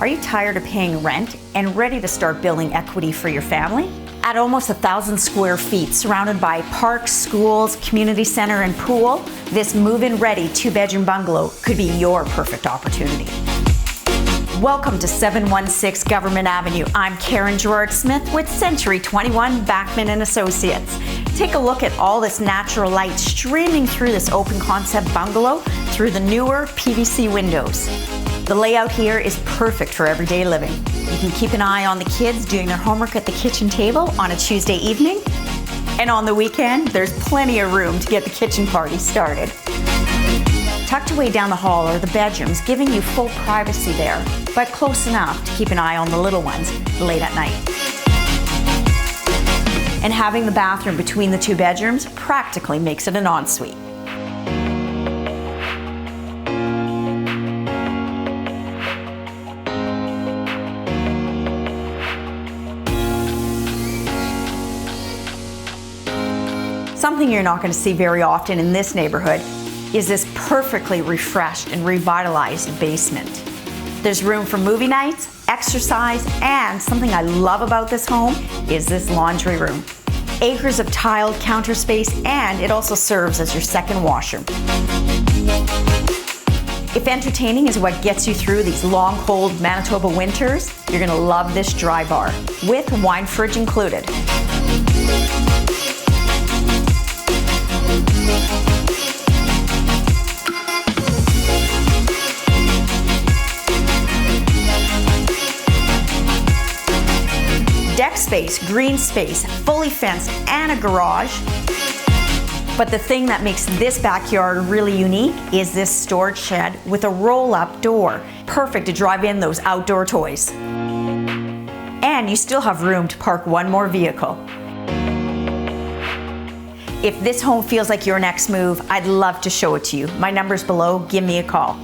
Are you tired of paying rent and ready to start building equity for your family? At almost 1,000 square feet, surrounded by parks, schools, community center, and pool, this move-in ready 2-bedroom bungalow could be your perfect opportunity. Welcome to 716 Government Avenue. I'm Karen Gerard-Smith with Century 21 Bachman and Associates. Take a look at all this natural light streaming through this open concept bungalow through the newer PVC windows. The layout here is perfect for everyday living. You can keep an eye on the kids doing their homework at the kitchen table on a Tuesday evening. And on the weekend, there's plenty of room to get the kitchen party started. Tucked away down the hall are the bedrooms, giving you full privacy there, but close enough to keep an eye on the little ones late at night. And having the bathroom between the two bedrooms practically makes it an ensuite. Something you're not going to see very often in this neighborhood is this perfectly refreshed and revitalized basement. There's room for movie nights, exercise, and something I love about this home is this laundry room. Acres of tiled counter space, and it also serves as your second washroom. If entertaining is what gets you through these long, cold Manitoba winters, you're going to love this dry bar, with wine fridge included. Deck space, green space, fully fenced, and a garage. But the thing that makes this backyard really unique is this storage shed with a roll-up door. Perfect to drive in those outdoor toys. And you still have room to park one more vehicle. If this home feels like your next move, I'd love to show it to you. My number's below, give me a call.